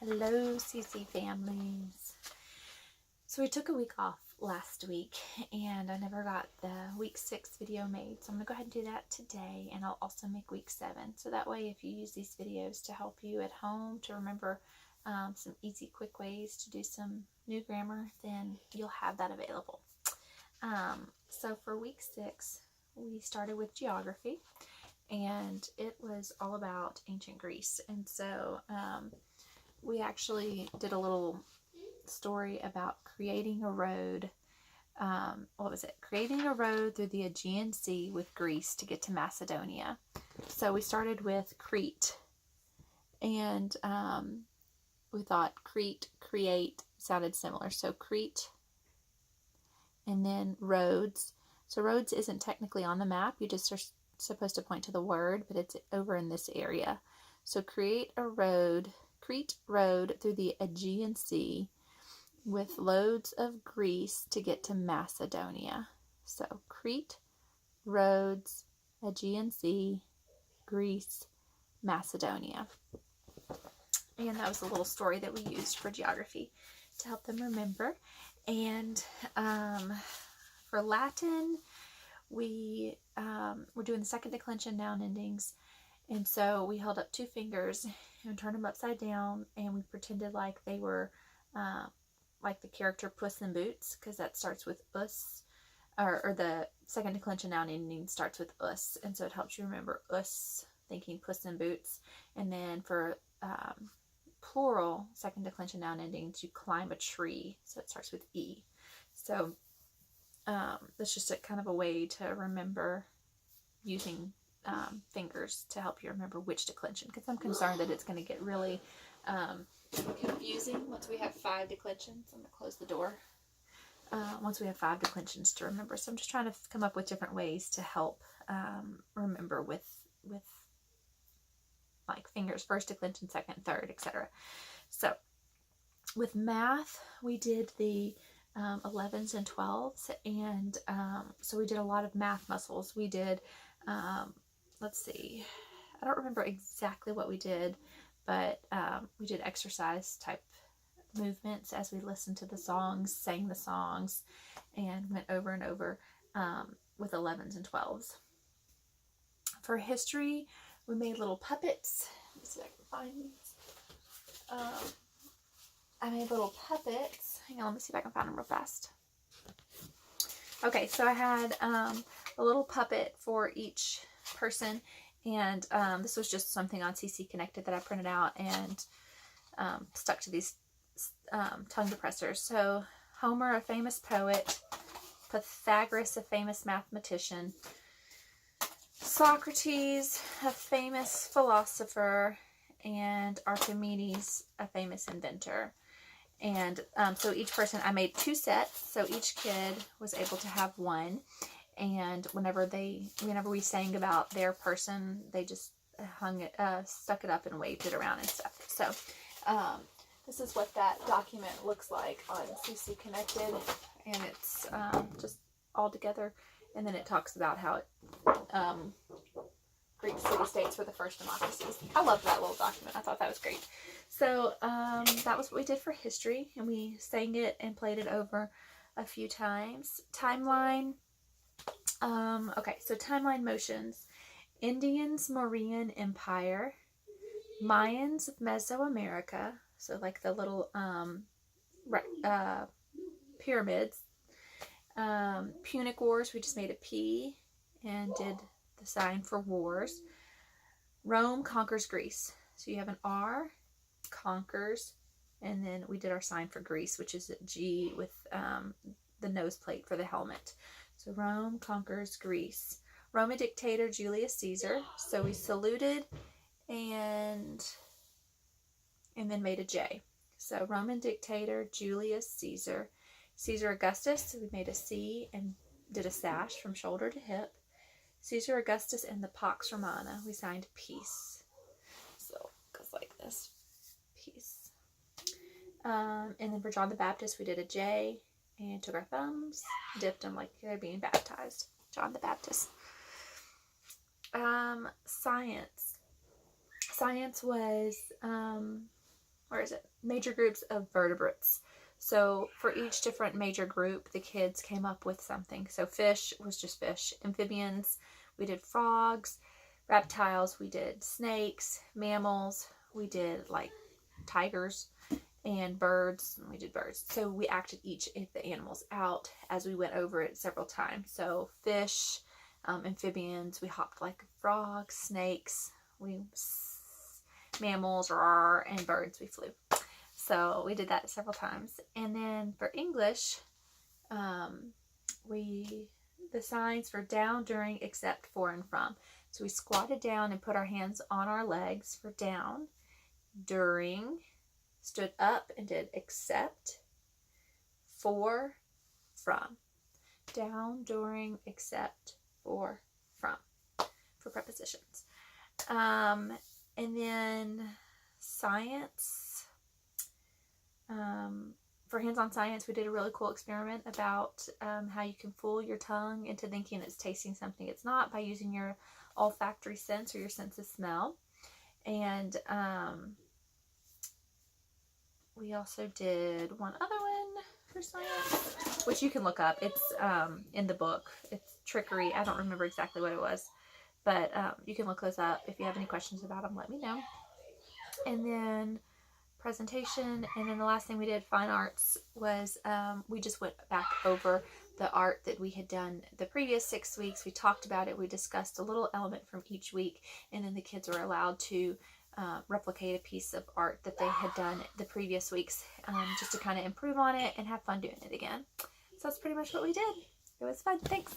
Hello, CC families. So we took a week off last week and I never got the week 6 video made. So I'm going to go ahead and do that today, and I'll also make week 7. So that way if you use these videos to help you at home to remember some easy, quick ways to do some new grammar, then you'll have that available. So for week 6, we started with geography, and it was all about ancient Greece. And so we actually did a little story about creating a road. Creating a road through the Aegean Sea with Greece to get to Macedonia. So we started with Crete, and we thought Crete, create sounded similar. So Crete, and then roads. So roads isn't technically on the map. You just are supposed to point to the word, but it's over in this area. So create a road, Crete road through the Aegean Sea with loads of Greece to get to Macedonia. So Crete, roads, Aegean Sea, Greece, Macedonia. And that was a little story that we used for geography to help them remember. And for Latin, we were doing the second declension noun endings. And so we held up 2 fingers and turned them upside down, and we pretended like they were like the character Puss in Boots, because that starts with us, or the second declension noun ending starts with us, and so it helps you remember us, thinking Puss in Boots. And then for plural second declension noun endings, you climb a tree, so it starts with E. So that's just a kind of a way to remember using fingers to help you remember which declension, because I'm concerned that it's going to get really confusing once we have 5 declensions. I'm going to close the door. Once we have 5 declensions to remember. So I'm just trying to come up with different ways to help remember with like fingers, first declension, second, third, etc. So with math, we did the 11s and 12s, and so we did a lot of math muscles. We did let's see, I don't remember exactly what we did, but we did exercise type movements as we listened to the songs, sang the songs, and went over and over with 11s and 12s. For history, we made little puppets. Let's see if I can find these. I made little puppets. Hang on, let me see if I can find them real fast. Okay, so I had a little puppet for each person, and this was just something on CC Connected that I printed out and stuck to these tongue depressors. So Homer, a famous poet, Pythagoras, a famous mathematician, Socrates, a famous philosopher, and Archimedes, a famous inventor. And so each person, I made 2 sets, so each kid was able to have one. And whenever we sang about their person, they just stuck it up and waved it around and stuff. So this is what that document looks like on CC Connected, and it's just all together. And then it talks about how Greek city-states were the first democracies. I love that little document. I thought that was great. So that was what we did for history, and we sang it and played it over a few times. Timeline. Okay, so timeline motions. Indians, Mauryan Empire. Mayans of Mesoamerica. So like the little pyramids. Punic Wars, we just made a P and did the sign for wars. Rome conquers Greece. So you have an R, conquers, and then we did our sign for Greece, which is a G with the nose plate for the helmet. So Rome conquers Greece. Roman dictator Julius Caesar. So we saluted and then made a J. So Roman dictator Julius Caesar. Caesar Augustus, so we made a C and did a sash from shoulder to hip. Caesar Augustus and the Pax Romana, we signed peace. So it goes like this, peace. And then for John the Baptist, we did a J and took our thumbs, dipped them like they're being baptized. John the Baptist. Science. Science was where is it? Major groups of vertebrates. So for each different major group, the kids came up with something. So fish was just fish. Amphibians, we did frogs. Reptiles, we did snakes. Mammals, we did like tigers. And birds, we did birds. So we acted each of the animals out as we went over it several times. So fish, amphibians, we hopped like frogs. Snakes, mammals, and birds, we flew. So we did that several times. And then for English, the signs for down, during, except, for, and from. So we squatted down and put our hands on our legs for down. During, stood up and did except. For, from. Down, during, except, for, from. For prepositions. And then science. For hands-on science, we did a really cool experiment about how you can fool your tongue into thinking it's tasting something it's not by using your olfactory sense or your sense of smell. And we also did one other one for science, which you can look up. It's in the book. It's trickery. I don't remember exactly what it was, but you can look those up. If you have any questions about them, let me know. And then presentation, and then the last thing we did, fine arts, was we just went back over the art that we had done the previous 6 weeks. We talked about it. We discussed a little element from each week, and then the kids were allowed to replicate a piece of art that they had done the previous weeks, just to kind of improve on it and have fun doing it again. So that's pretty much what we did. It was fun. Thanks.